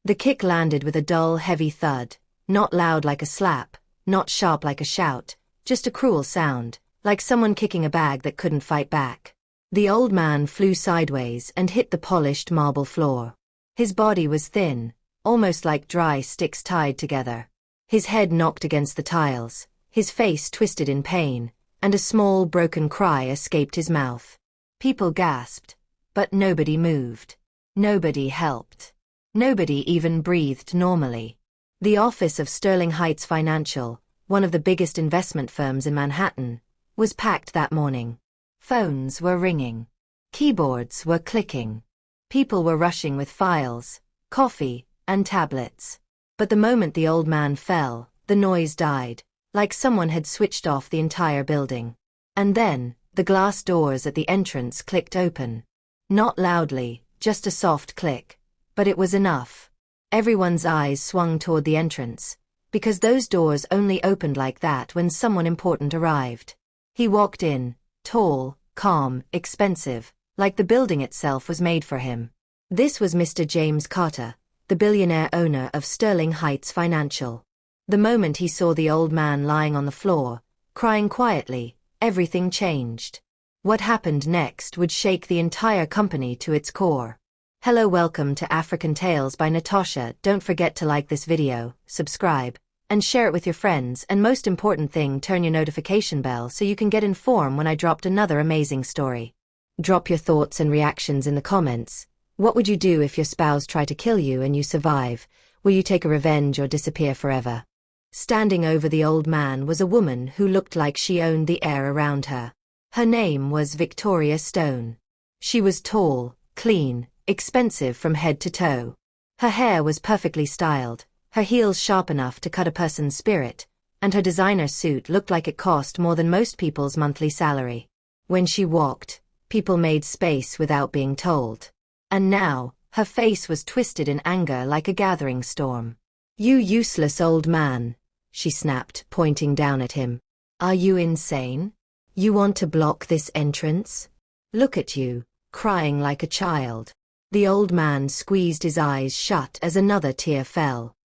The kick landed with a dull, heavy thud, not loud like a slap, not sharp like a shout, just a cruel sound, like someone kicking a bag that couldn't fight back. The old man flew sideways and hit the polished marble floor. His body was thin, almost like dry sticks tied together. His head knocked against the tiles, his face twisted in pain, and a small broken cry escaped his mouth. People gasped, but nobody moved. Nobody helped. Nobody even breathed normally. The office of Sterling Heights Financial, one of the biggest investment firms in Manhattan, was packed that morning. Phones were ringing. Keyboards were clicking. People were rushing with files, coffee, and tablets. But the moment the old man fell, the noise died, like someone had switched off the entire building. And then, the glass doors at the entrance clicked open. Not loudly, just a soft click. But it was enough. Everyone's eyes swung toward the entrance, because those doors only opened like that when someone important arrived. He walked in, tall, calm, expensive, like the building itself was made for him. This was Mr. James Carter, the billionaire owner of Sterling Heights Financial. The moment he saw the old man lying on the floor, crying quietly, everything changed. What happened next would shake the entire company to its core. Hello, welcome to African Tales by Natasha. Don't forget to like this video, subscribe, and share it with your friends, and most important thing, turn your notification bell so you can get informed when I dropped another amazing story. Drop your thoughts and reactions in the comments. What would you do if your spouse tried to kill you and you survive? Will you take a revenge or disappear forever? Standing over the old man was a woman who looked like she owned the air around her. Her name was Victoria Stone. She was tall, clean, expensive from head to toe. Her hair was perfectly styled, her heels sharp enough to cut a person's spirit, and her designer suit looked like it cost more than most people's monthly salary. When she walked, people made space without being told. And now, her face was twisted in anger like a gathering storm. "You useless old man," she snapped, pointing down at him. "Are you insane? You want to block this entrance? Look at you, crying like a child." The old man squeezed his eyes shut as another tear fell.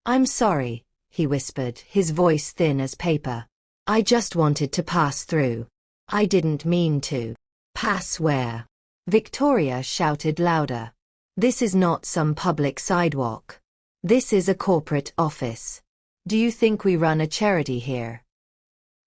I'm sorry," he whispered, his voice thin as paper. "I just wanted to pass through. I didn't mean to." "Pass where?" Victoria shouted louder. "This is not some public sidewalk. This is a corporate office. Do you think we run a charity here?"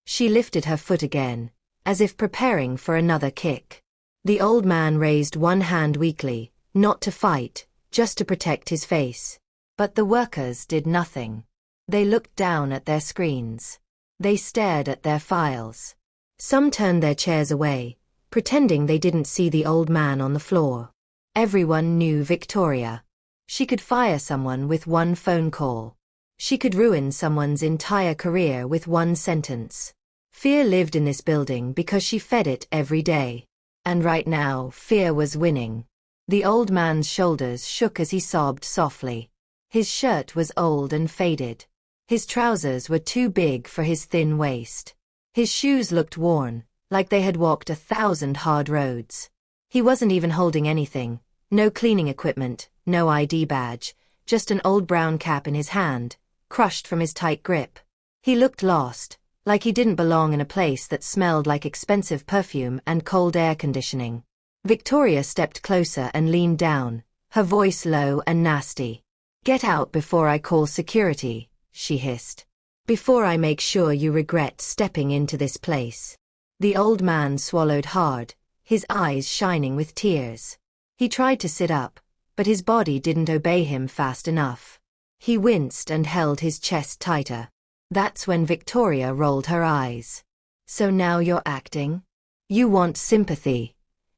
She lifted her foot again, as if preparing for another kick. The old man raised one hand weakly, not to fight, just to protect his face. But the workers did nothing. They looked down at their screens. They stared at their files. Some turned their chairs away, pretending they didn't see the old man on the floor. Everyone knew Victoria. She could fire someone with one phone call. She could ruin someone's entire career with one sentence. Fear lived in this building because she fed it every day. And right now, fear was winning. The old man's shoulders shook as he sobbed softly. His shirt was old and faded. His trousers were too big for his thin waist. His shoes looked worn, like they had walked 1,000 hard roads. He wasn't even holding anything, no cleaning equipment, no ID badge, just an old brown cap in his hand, crushed from his tight grip. He looked lost, like he didn't belong in a place that smelled like expensive perfume and cold air conditioning. Victoria stepped closer and leaned down, her voice low and nasty. "Get out before I call security," she hissed. "Before I make sure you regret stepping into this place." The old man swallowed hard, his eyes shining with tears. He tried to sit up, but his body didn't obey him fast enough. He winced and held his chest tighter. That's when Victoria rolled her eyes. "So now you're acting? You want sympathy,"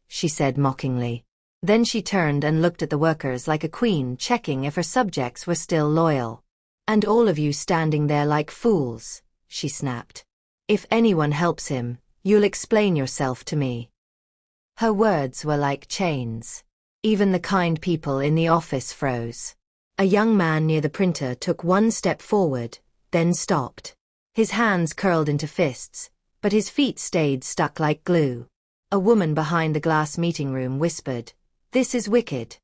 she said mockingly. Then she turned and looked at the workers like a queen, checking if her subjects were still loyal. "And all of you standing there like fools," she snapped. "If anyone helps him, you'll explain yourself to me." Her words were like chains. Even the kind people in the office froze. A young man near the printer took one step forward, then stopped. His hands curled into fists, but his feet stayed stuck like glue. A woman behind the glass meeting room whispered, "This is wicked."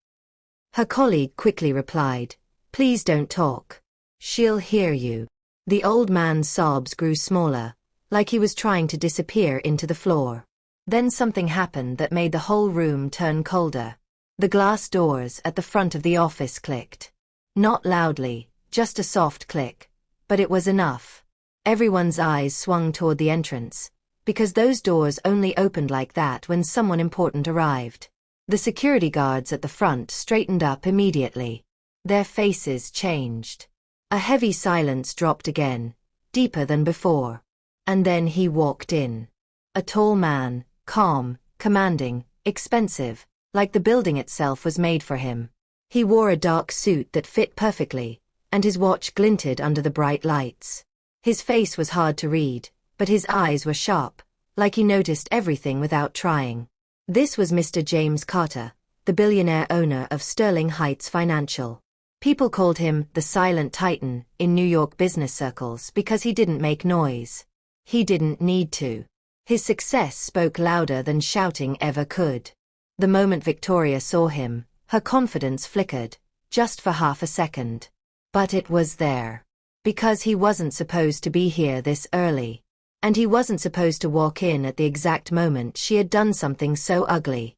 Her colleague quickly replied, "Please don't talk. She'll hear you." The old man's sobs grew smaller, like he was trying to disappear into the floor. Then something happened that made the whole room turn colder. The glass doors at the front of the office clicked. Not loudly, just a soft click, but it was enough. Everyone's eyes swung toward the entrance, because those doors only opened like that when someone important arrived. The security guards at the front straightened up immediately. Their faces changed. A heavy silence dropped again, deeper than before. And then he walked in. A tall man, calm, commanding, expensive, like the building itself was made for him. He wore a dark suit that fit perfectly, and his watch glinted under the bright lights. His face was hard to read, but his eyes were sharp, like he noticed everything without trying. This was Mr. James Carter, the billionaire owner of Sterling Heights Financial. People called him the Silent Titan in New York business circles because he didn't make noise. He didn't need to. His success spoke louder than shouting ever could. The moment Victoria saw him, her confidence flickered, just for half a second. But it was there. Because he wasn't supposed to be here this early. And he wasn't supposed to walk in at the exact moment she had done something so ugly.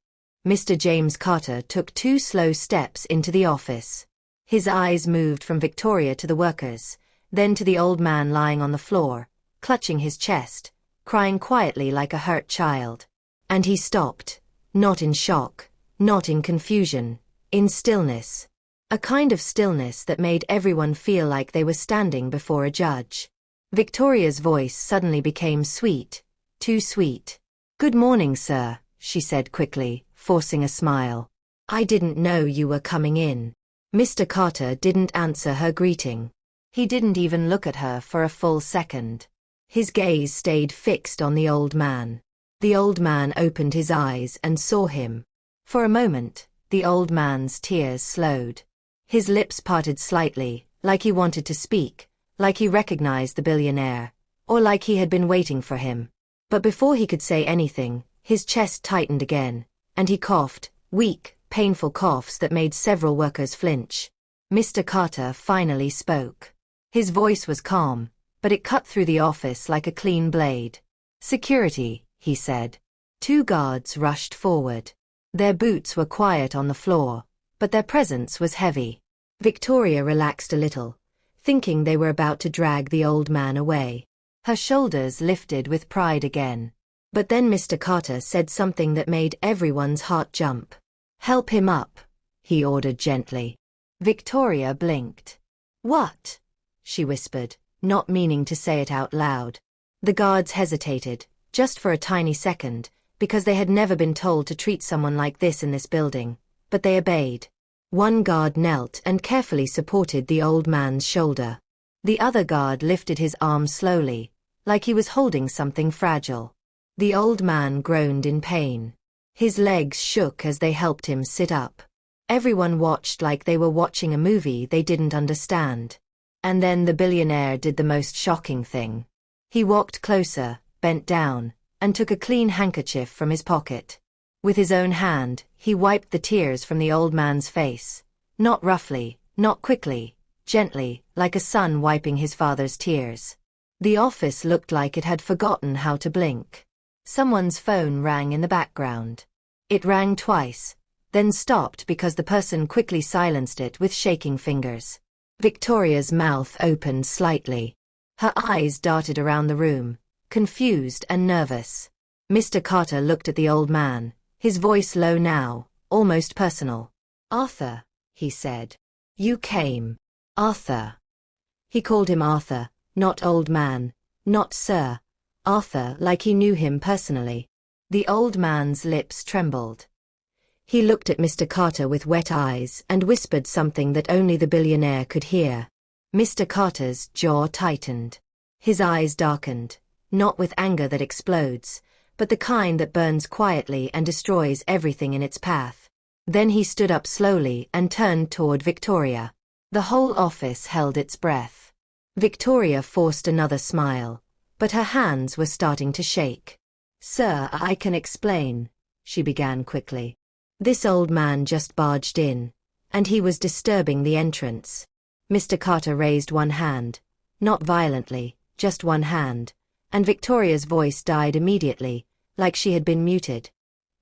Mr. James Carter took 2 slow steps into the office. His eyes moved from Victoria to the workers, then to the old man lying on the floor, clutching his chest, crying quietly like a hurt child. And he stopped, not in shock, not in confusion, in stillness. A kind of stillness that made everyone feel like they were standing before a judge. Victoria's voice suddenly became sweet, too sweet. "Good morning, sir," she said quickly, forcing a smile. "I didn't know you were coming in." Mr. Carter didn't answer her greeting. He didn't even look at her for a full second. His gaze stayed fixed on the old man. The old man opened his eyes and saw him. For a moment, the old man's tears slowed. His lips parted slightly, like he wanted to speak, like he recognized the billionaire, or like he had been waiting for him. But before he could say anything, his chest tightened again, and he coughed, weak, painful coughs that made several workers flinch. Mr. Carter finally spoke. His voice was calm, but it cut through the office like a clean blade. "Security," he said. 2 guards rushed forward. Their boots were quiet on the floor, but their presence was heavy. Victoria relaxed a little, thinking they were about to drag the old man away. Her shoulders lifted with pride again. But then Mr. Carter said something that made everyone's heart jump. "Help him up," he ordered gently. Victoria blinked. "What?" she whispered, not meaning to say it out loud. The guards hesitated, just for a tiny second, because they had never been told to treat someone like this in this building, but they obeyed. One guard knelt and carefully supported the old man's shoulder. The other guard lifted his arm slowly, like he was holding something fragile. The old man groaned in pain. His legs shook as they helped him sit up. Everyone watched like they were watching a movie they didn't understand. And then the billionaire did the most shocking thing. He walked closer, bent down, and took a clean handkerchief from his pocket. With his own hand, he wiped the tears from the old man's face. Not roughly, not quickly, gently, like a son wiping his father's tears. The office looked like it had forgotten how to blink. Someone's phone rang in the background. It rang twice, then stopped because the person quickly silenced it with shaking fingers. Victoria's mouth opened slightly. Her eyes darted around the room, confused and nervous. Mr. Carter looked at the old man, his voice low now, almost personal. "Arthur," he said. "You came. Arthur." He called him Arthur, not old man, not sir. Arthur, like he knew him personally. The old man's lips trembled. He looked at Mr. Carter with wet eyes and whispered something that only the billionaire could hear. Mr. Carter's jaw tightened. His eyes darkened, not with anger that explodes, but the kind that burns quietly and destroys everything in its path. Then he stood up slowly and turned toward Victoria. The whole office held its breath. Victoria forced another smile, but her hands were starting to shake. "Sir, I can explain," she began quickly. "This old man just barged in, and he was disturbing the entrance. Mr. Carter raised one hand, not violently, just one hand, and Victoria's voice died immediately, like she had been muted.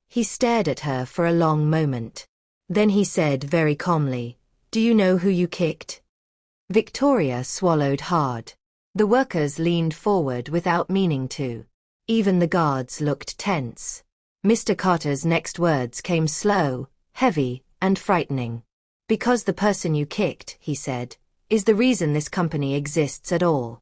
He stared at her for a long moment. Then he said very calmly, "Do you know who you kicked?" Victoria swallowed hard. The workers leaned forward without meaning to. Even the guards looked tense. Mr. Carter's next words came slow, heavy, and frightening. "Because the person you kicked," he said, "is the reason this company exists at all."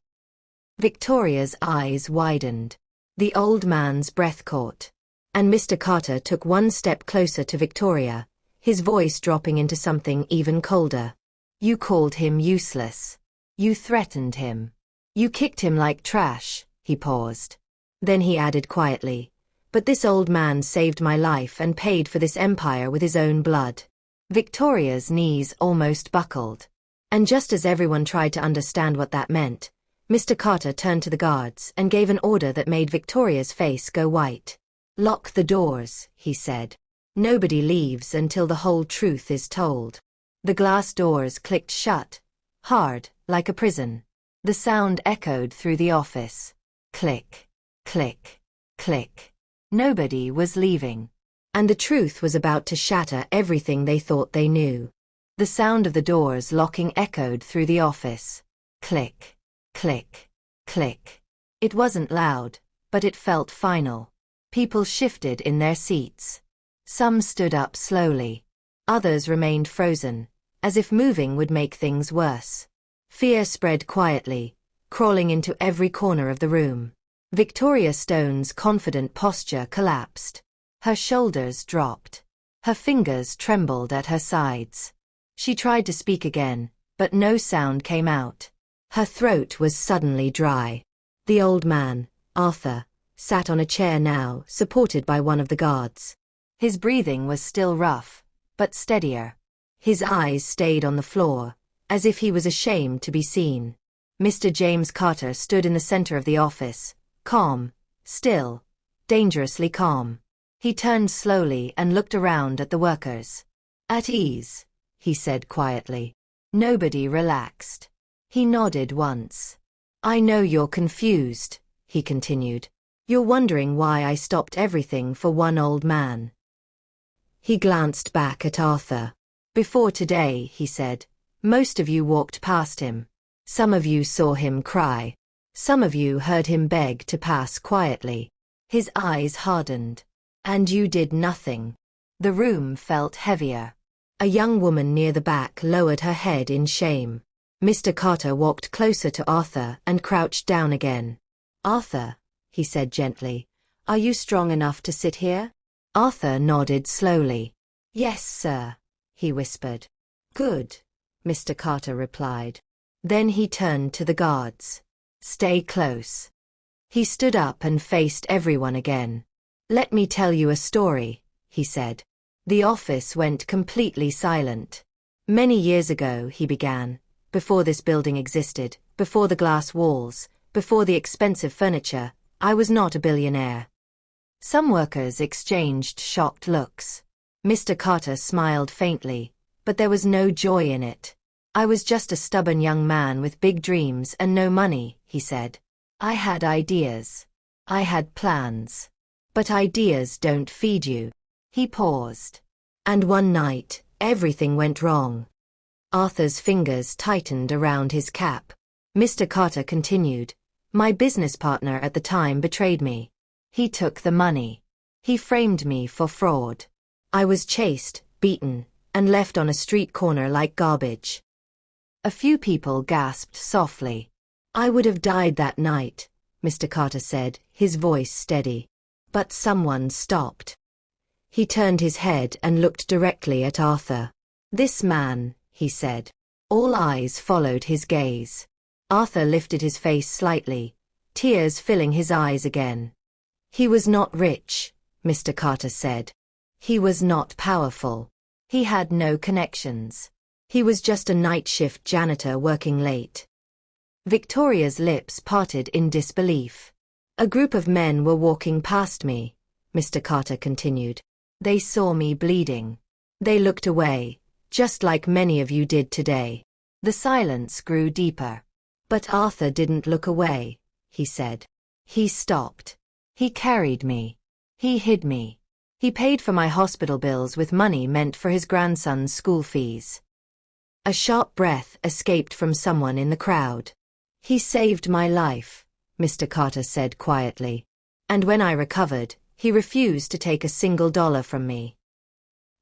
Victoria's eyes widened. The old man's breath caught. And Mr. Carter took one step closer to Victoria, his voice dropping into something even colder. "You called him useless. You threatened him. You kicked him like trash." He paused. Then he added quietly, "But this old man saved my life and paid for this empire with his own blood." Victoria's knees almost buckled. And just as everyone tried to understand what that meant, Mr. Carter turned to the guards and gave an order that made Victoria's face go white. "Lock the doors," he said. "Nobody leaves until the whole truth is told." The glass doors clicked shut, hard, like a prison. The sound echoed through the office. Click, click, click. Nobody was leaving. And the truth was about to shatter everything they thought they knew. The sound of the doors locking echoed through the office. Click, click, click. It wasn't loud, but it felt final. People shifted in their seats. Some stood up slowly. Others remained frozen, as if moving would make things worse. Fear spread quietly, crawling into every corner of the room. Victoria Stone's confident posture collapsed. Her shoulders dropped. Her fingers trembled at her sides. She tried to speak again, but no sound came out. Her throat was suddenly dry. The old man, Arthur, sat on a chair now, supported by one of the guards. His breathing was still rough, but steadier. His eyes stayed on the floor, as if he was ashamed to be seen. Mr. James Carter stood in the center of the office, calm, still, dangerously calm. He turned slowly and looked around at the workers. "At ease," he said quietly. Nobody relaxed. He nodded once. "I know you're confused," he continued. "You're wondering why I stopped everything for one old man." He glanced back at Arthur. "Before today," he said, "most of you walked past him. Some of you saw him cry. Some of you heard him beg to pass quietly." His eyes hardened. "And you did nothing." The room felt heavier. A young woman near the back lowered her head in shame. Mr. Carter walked closer to Arthur and crouched down again. "Arthur," he said gently, "are you strong enough to sit here?" Arthur nodded slowly. "Yes, sir," he whispered. "Good," Mr. Carter replied. Then he turned to the guards. "Stay close." He stood up and faced everyone again. "Let me tell you a story," he said. The office went completely silent. "Many years ago," he began, "before this building existed, before the glass walls, before the expensive furniture, I was not a billionaire." Some workers exchanged shocked looks. Mr. Carter smiled faintly, but there was no joy in it. "I was just a stubborn young man with big dreams and no money," he said. "I had ideas. I had plans. But ideas don't feed you." He paused. "And one night, everything went wrong." Arthur's fingers tightened around his cap. Mr. Carter continued, "My business partner at the time betrayed me. He took the money. He framed me for fraud. I was chased, beaten, and left on a street corner like garbage." A few people gasped softly. "I would have died that night," Mr. Carter said, his voice steady. But someone stopped. He turned his head and looked directly at Arthur. "This man," he said. All eyes followed his gaze. Arthur lifted his face slightly, tears filling his eyes again. "He was not rich," Mr. Carter said. "He was not powerful. He had no connections. He was just a night shift janitor working late." Victoria's lips parted in disbelief. "A group of men were walking past me," Mr. Carter continued. "They saw me bleeding. They looked away, just like many of you did today. The silence grew deeper. But Arthur didn't look away, he said. He stopped. He carried me. He hid me. He paid for my hospital bills with money meant for his grandson's school fees. A sharp breath escaped from someone in the crowd. He saved my life, Mr. Carter said quietly. And when I recovered, he refused to take a single dollar from me.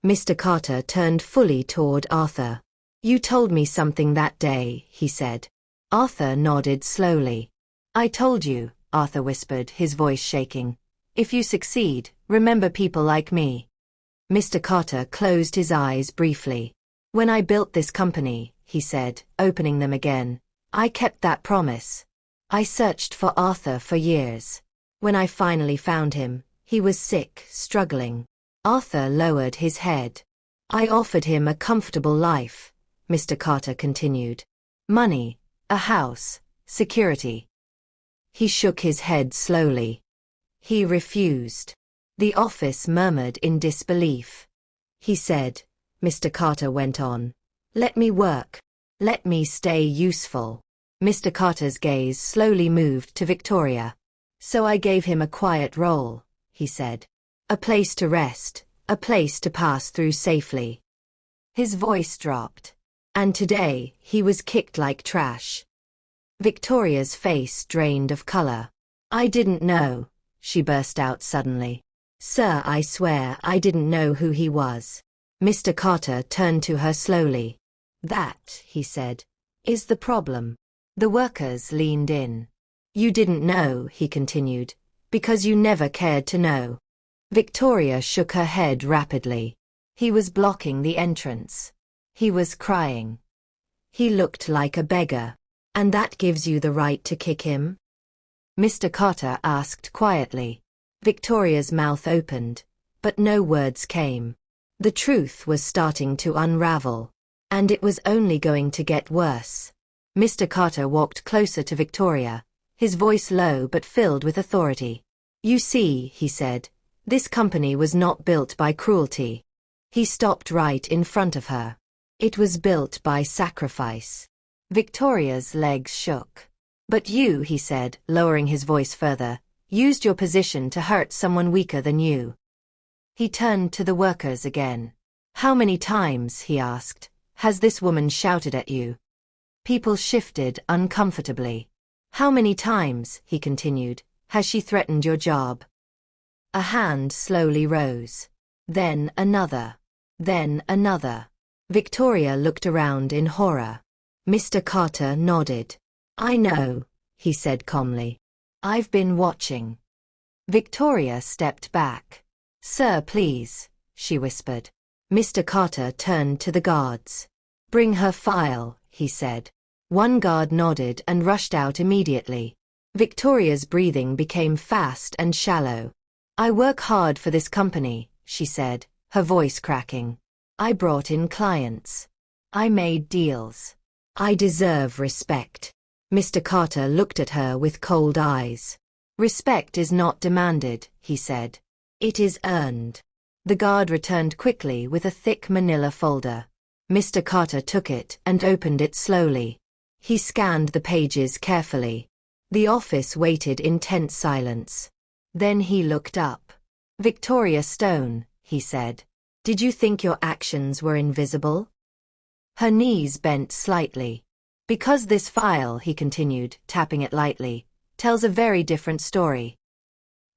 Mr. Carter turned fully toward Arthur. You told me something that day, he said. Arthur nodded slowly. I told you, Arthur whispered, his voice shaking. If you succeed, remember people like me. Mr. Carter closed his eyes briefly. When I built this company, he said, opening them again, I kept that promise. I searched for Arthur for years. When I finally found him, he was sick, struggling. Arthur lowered his head. I offered him a comfortable life, Mr. Carter continued. Money, a house, security. He shook his head slowly. He refused. The office murmured in disbelief. He said, Mr. Carter went on, let me work. Let me stay useful. Mr. Carter's gaze slowly moved to Victoria. So I gave him a quiet role, he said. A place to rest, a place to pass through safely. His voice dropped. And today, he was kicked like trash. Victoria's face drained of color. I didn't know, she burst out suddenly. Sir, I swear I didn't know who he was. Mr. Carter turned to her slowly. That, he said, is the problem. The workers leaned in. You didn't know, he continued, because you never cared to know. Victoria shook her head rapidly. He was blocking the entrance. He was crying. He looked like a beggar. And that gives you the right to kick him? Mr. Carter asked quietly. Victoria's mouth opened, but no words came. The truth was starting to unravel. And it was only going to get worse. Mr. Carter walked closer to Victoria, his voice low but filled with authority. You see, he said, this company was not built by cruelty. He stopped right in front of her. It was built by sacrifice. Victoria's legs shook. But you, he said, lowering his voice further, used your position to hurt someone weaker than you. He turned to the workers again. How many times, he asked, has this woman shouted at you? People shifted uncomfortably. How many times, he continued, has she threatened your job? A hand slowly rose. Then another. Then another. Victoria looked around in horror. Mr. Carter nodded. I know, he said calmly. I've been watching. Victoria stepped back. Sir, please, she whispered. Mr. Carter turned to the guards. Bring her file, he said. One guard nodded and rushed out immediately. Victoria's breathing became fast and shallow. I work hard for this company, she said, her voice cracking. I brought in clients. I made deals. I deserve respect. Mr. Carter looked at her with cold eyes. Respect is not demanded, he said. It is earned. The guard returned quickly with a thick manila folder. Mr. Carter took it and opened it slowly. He scanned the pages carefully. The office waited in tense silence. Then he looked up. Victoria Stone, he said. Did you think your actions were invisible? Her knees bent slightly. Because this file, he continued, tapping it lightly, tells a very different story.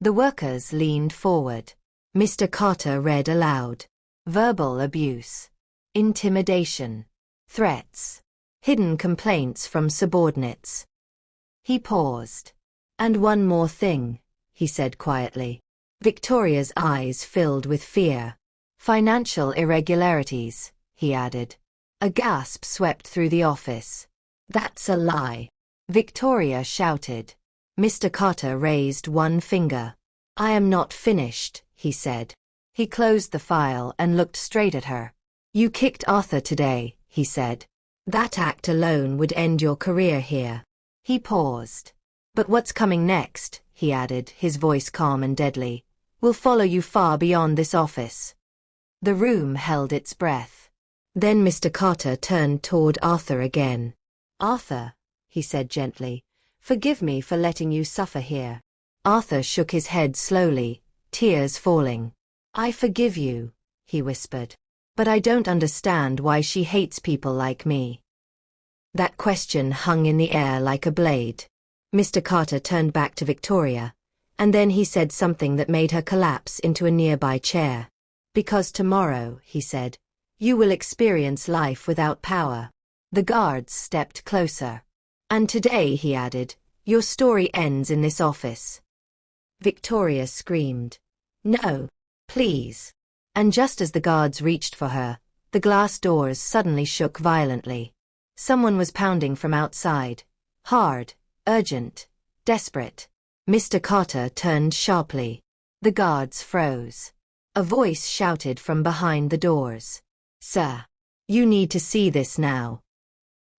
The workers leaned forward. Mr. Carter read aloud. Verbal abuse. Intimidation. Threats. Hidden complaints from subordinates. He paused. And one more thing, he said quietly. Victoria's eyes filled with fear. Financial irregularities, he added. A gasp swept through the office. That's a lie. Victoria shouted. Mr. Carter raised one finger. I am not finished, he said. He closed the file and looked straight at her. You kicked Arthur today, he said. That act alone would end your career here. He paused. But what's coming next, he added, his voice calm and deadly, will follow you far beyond this office. The room held its breath. Then Mr. Carter turned toward Arthur again. "Arthur," he said gently, "forgive me for letting you suffer here." Arthur shook his head slowly, tears falling. "I forgive you," he whispered. "But I don't understand why she hates people like me." That question hung in the air like a blade. Mr. Carter turned back to Victoria, and then he said something that made her collapse into a nearby chair. "Because tomorrow," he said, "you will experience life without power." The guards stepped closer. "And today," he added, "your story ends in this office." Victoria screamed, "No, please." And just as the guards reached for her, the glass doors suddenly shook violently. Someone was pounding from outside. Hard, urgent, desperate. Mr. Carter turned sharply. The guards froze. A voice shouted from behind the doors. "Sir, you need to see this now."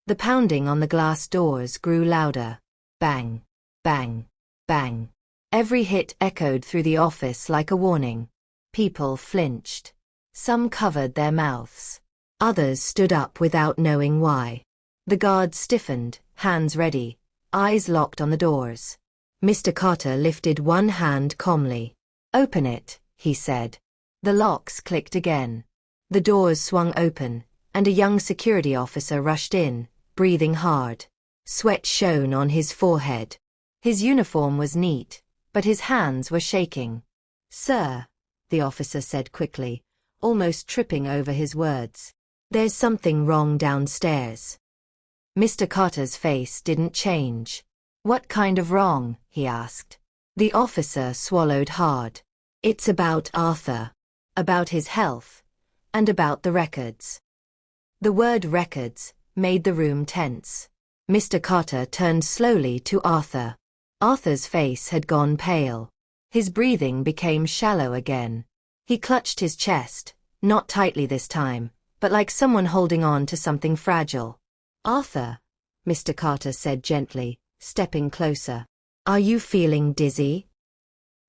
The pounding on the glass doors grew louder. Bang, bang, bang. Every hit echoed through the office like a warning. People flinched. Some covered their mouths. Others stood up without knowing why. The guards stiffened, hands ready, eyes locked on the doors. Mr. Carter lifted one hand calmly. "Open it," he said. The locks clicked again. The doors swung open, and a young security officer rushed in, breathing hard. Sweat shone on his forehead. His uniform was neat, but his hands were shaking. "Sir," the officer said quickly, almost tripping over his words, "there's something wrong downstairs." Mr. Carter's face didn't change. "What kind of wrong?" he asked. The officer swallowed hard. "It's about Arthur. About his health. And about the records." The word records made the room tense. Mr. Carter turned slowly to Arthur. Arthur's face had gone pale. His breathing became shallow again. He clutched his chest, not tightly this time, but like someone holding on to something fragile. "Arthur," Mr. Carter said gently, stepping closer. "Are you feeling dizzy?"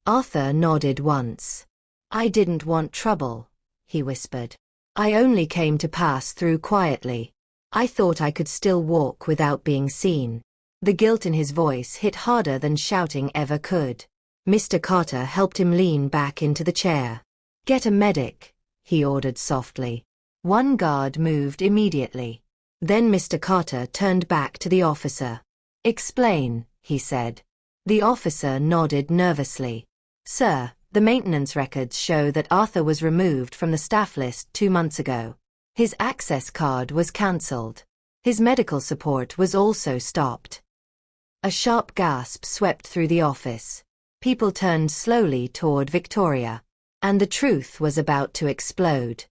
Arthur nodded once. "I didn't want trouble," he whispered. "I only came to pass through quietly. I thought I could still walk without being seen." The guilt in his voice hit harder than shouting ever could. Mr. Carter helped him lean back into the chair. "Get a medic," he ordered softly. One guard moved immediately. Then Mr. Carter turned back to the officer. "Explain," he said. The officer nodded nervously. "Sir, the maintenance records show that Arthur was removed from the staff list 2 months ago. His access card was cancelled. His medical support was also stopped." A sharp gasp swept through the office. People turned slowly toward Victoria. And the truth was about to explode.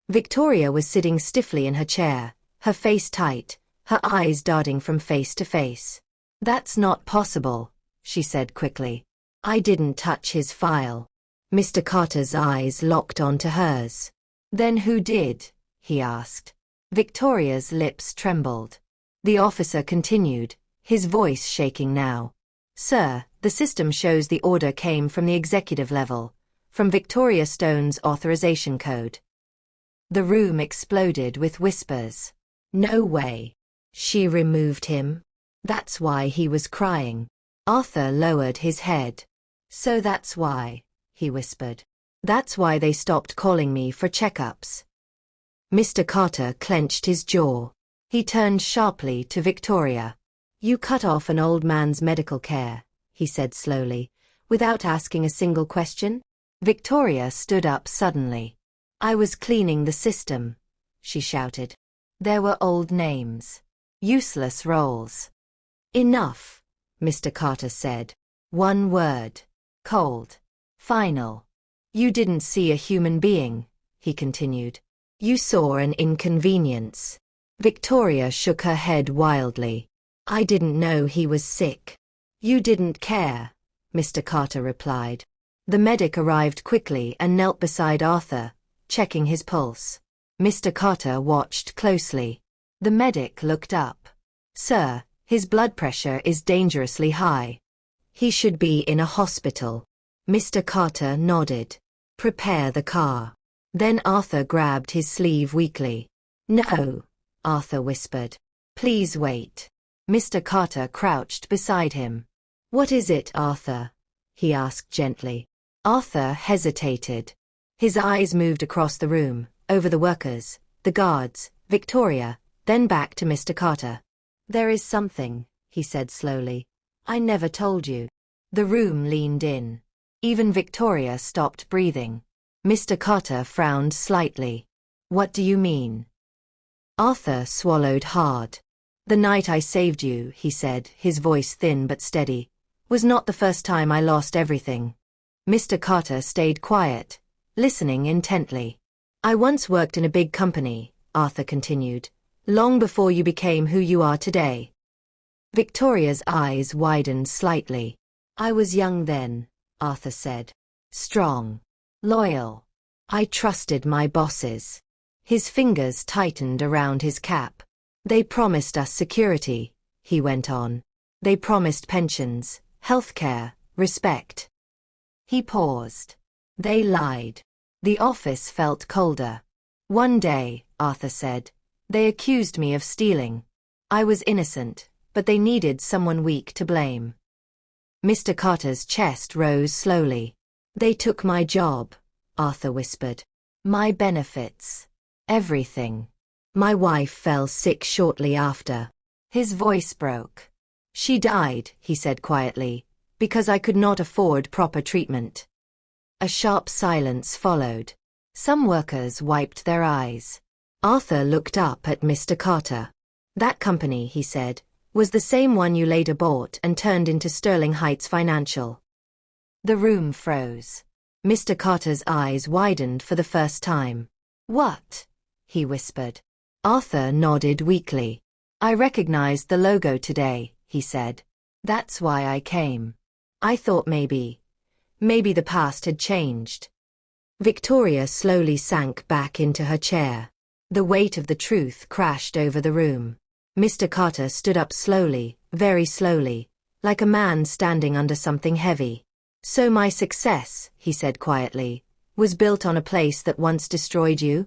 Victoria was sitting stiffly in her chair, her face tight, her eyes darting from face to face. "That's not possible," she said quickly. "I didn't touch his file." Mr. Carter's eyes locked onto hers. "Then who did?" he asked. Victoria's lips trembled. The officer continued, his voice shaking now. "Sir, the system shows the order came from the executive level, from Victoria Stone's authorization code." The room exploded with whispers. "No way. She removed him? That's why he was crying." Arthur lowered his head. "So that's why," he whispered. "That's why they stopped calling me for checkups." Mr. Carter clenched his jaw. He turned sharply to Victoria. "You cut off an old man's medical care," he said slowly, "without asking a single question?" Victoria stood up suddenly. "I was cleaning the system," she shouted. "There were old names. Useless roles." "Enough," Mr. Carter said. "One word. Cold. Final. You didn't see a human being," he continued. "You saw an inconvenience." Victoria shook her head wildly. "I didn't know he was sick." "You didn't care," Mr. Carter replied. The medic arrived quickly and knelt beside Arthur, checking his pulse. Mr. Carter watched closely. The medic looked up. "Sir, his blood pressure is dangerously high. He should be in a hospital." Mr. Carter nodded. "Prepare the car." Then Arthur grabbed his sleeve weakly. No, Arthur whispered. Please wait. Mr. Carter crouched beside him. What is it, Arthur? He asked gently. Arthur hesitated. His eyes moved across the room, over the workers, the guards, Victoria, then back to Mr. Carter. There is something, he said slowly. I never told you. The room leaned in. Even Victoria stopped breathing. Mr. Carter frowned slightly. What do you mean? Arthur swallowed hard. The night I saved you, he said, his voice thin but steady, was not the first time I lost everything. Mr. Carter stayed quiet, listening intently. I once worked in a big company, Arthur continued, long before you became who you are today. Victoria's eyes widened slightly. I was young then, Arthur said. Strong. Loyal. I trusted my bosses. His fingers tightened around his cap. They promised us security, he went on. They promised pensions, healthcare, respect. He paused. They lied. The office felt colder. One day, Arthur said, they accused me of stealing. I was innocent, but they needed someone weak to blame. Mr. Carter's chest rose slowly. They took my job, Arthur whispered. My benefits. Everything. My wife fell sick shortly after. His voice broke. She died, he said quietly, because I could not afford proper treatment. A sharp silence followed. Some workers wiped their eyes. Arthur looked up at Mr. Carter. That company, he said, was the same one you later bought and turned into Sterling Heights Financial. The room froze. Mr. Carter's eyes widened for the first time. What? He whispered. Arthur nodded weakly. I recognized the logo today, he said. That's why I came. I thought maybe the past had changed. Victoria slowly sank back into her chair. The weight of the truth crashed over the room. Mr. Carter stood up slowly, very slowly, like a man standing under something heavy. So my success, he said quietly, was built on a place that once destroyed you?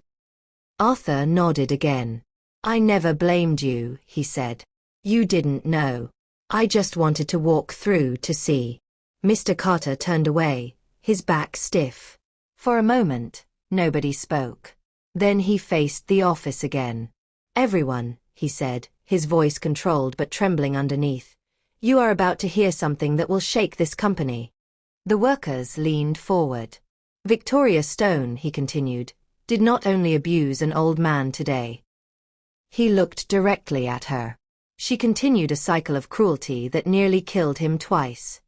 Arthur nodded again. I never blamed you, he said. You didn't know. I just wanted to walk through to see. Mr. Carter turned away, his back stiff. For a moment, nobody spoke. Then he faced the office again. Everyone, he said, his voice controlled but trembling underneath. You are about to hear something that will shake this company. The workers leaned forward. Victoria Stone, he continued, did not only abuse an old man today. He looked directly at her. She continued a cycle of cruelty that nearly killed him twice.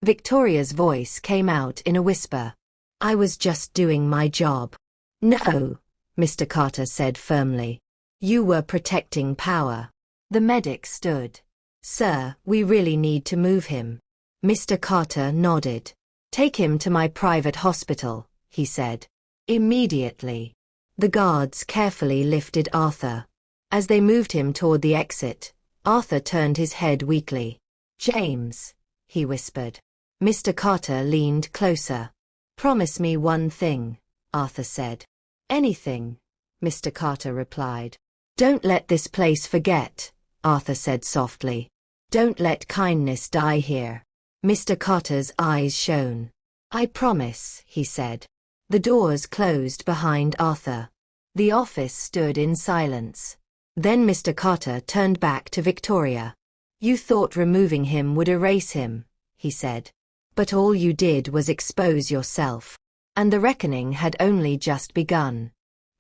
Victoria's voice came out in a whisper. I was just doing my job. No, Mr. Carter said firmly. You were protecting power. The medic stood. Sir, we really need to move him. Mr. Carter nodded. Take him to my private hospital, he said. Immediately. The guards carefully lifted Arthur. As they moved him toward the exit, Arthur turned his head weakly. James, he whispered. Mr. Carter leaned closer. Promise me one thing, Arthur said. Anything, Mr. Carter replied. Don't let this place forget, Arthur said softly. Don't let kindness die here. Mr. Carter's eyes shone. I promise, he said. The doors closed behind Arthur. The office stood in silence. Then Mr. Carter turned back to Victoria. You thought removing him would erase him, he said. But all you did was expose yourself. And the reckoning had only just begun.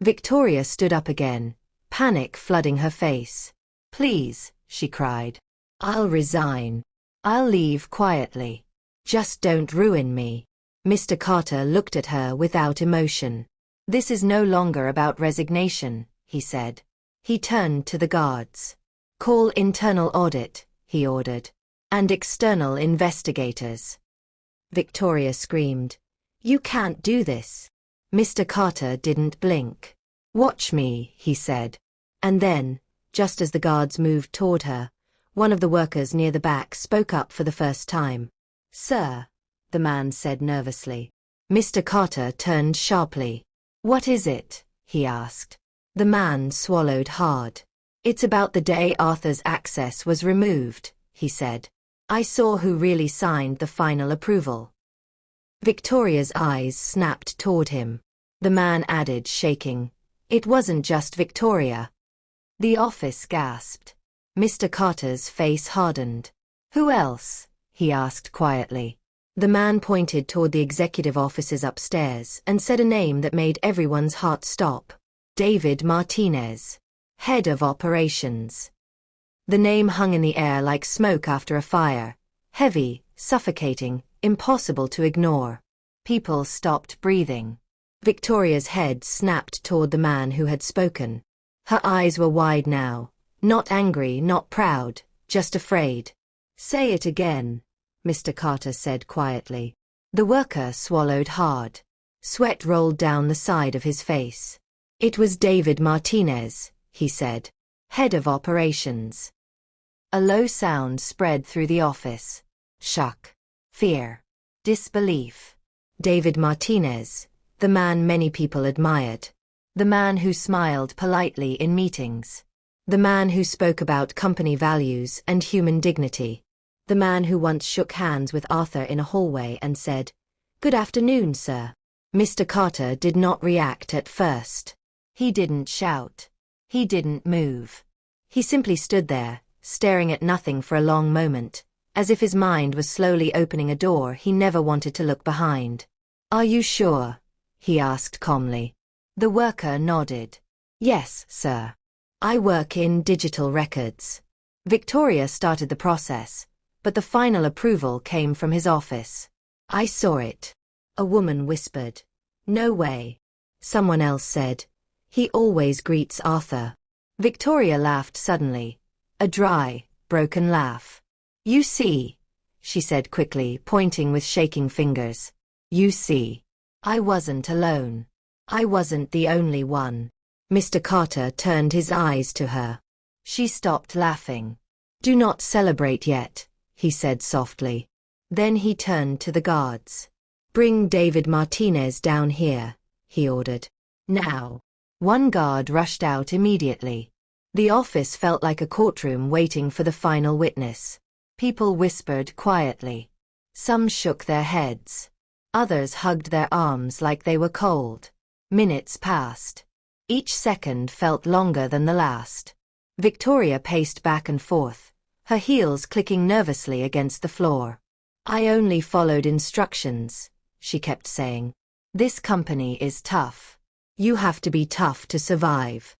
Victoria stood up again, panic flooding her face. Please, she cried. I'll resign. I'll leave quietly. Just don't ruin me. Mr. Carter looked at her without emotion. This is no longer about resignation, he said. He turned to the guards. Call internal audit, he ordered. And external investigators. Victoria screamed. You can't do this. Mr. Carter didn't blink. Watch me, he said. And then, just as the guards moved toward her, one of the workers near the back spoke up for the first time. Sir, the man said nervously. Mr. Carter turned sharply. What is it? He asked. The man swallowed hard. It's about the day Arthur's access was removed, he said. I saw who really signed the final approval. Victoria's eyes snapped toward him. The man added, shaking, "It wasn't just Victoria." The office gasped. Mr. Carter's face hardened. "Who else?" he asked quietly. The man pointed toward the executive offices upstairs and said a name that made everyone's heart stop. David Martinez, head of operations. The name hung in the air like smoke after a fire, heavy, suffocating, impossible to ignore. People stopped breathing. Victoria's head snapped toward the man who had spoken. Her eyes were wide now, not angry, not proud, just afraid. "Say it again," Mr. Carter said quietly. The worker swallowed hard. Sweat rolled down the side of his face. "It was David Martinez," he said. "Head of operations." A low sound spread through the office. Shock. Fear. Disbelief. David Martinez, the man many people admired. The man who smiled politely in meetings. The man who spoke about company values and human dignity. The man who once shook hands with Arthur in a hallway and said, "Good afternoon, sir." Mr. Carter did not react at first. He didn't shout. He didn't move. He simply stood there, staring at nothing for a long moment, as if his mind was slowly opening a door he never wanted to look behind. "Are you sure?" he asked calmly. The worker nodded. "Yes, sir. I work in digital records." Victoria started the process, but the final approval came from his office. "I saw it." A woman whispered. "No way." Someone else said, "He always greets Arthur." Victoria laughed suddenly, a dry, broken laugh. "You see," she said quickly, pointing with shaking fingers. "You see. I wasn't alone. I wasn't the only one." Mr. Carter turned his eyes to her. She stopped laughing. "Do not celebrate yet," he said softly. Then he turned to the guards. "Bring David Martinez down here," he ordered. "Now." One guard rushed out immediately. The office felt like a courtroom waiting for the final witness. People whispered quietly. Some shook their heads. Others hugged their arms like they were cold. Minutes passed. Each second felt longer than the last. Victoria paced back and forth, her heels clicking nervously against the floor. "I only followed instructions," she kept saying. "This company is tough. You have to be tough to survive."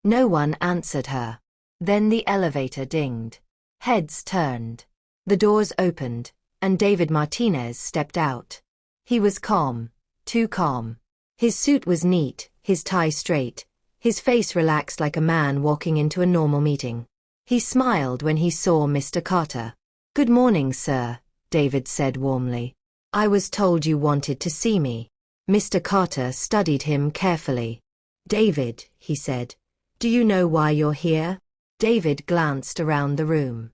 No one answered her. Then the elevator dinged. Heads turned. The doors opened, and David Martinez stepped out. He was calm, too calm. His suit was neat, his tie straight, his face relaxed like a man walking into a normal meeting. He smiled when he saw Mr. Carter. "Good morning, sir," David said warmly. "I was told you wanted to see me." Mr. Carter studied him carefully. "David," he said, "do you know why you're here?" David glanced around the room.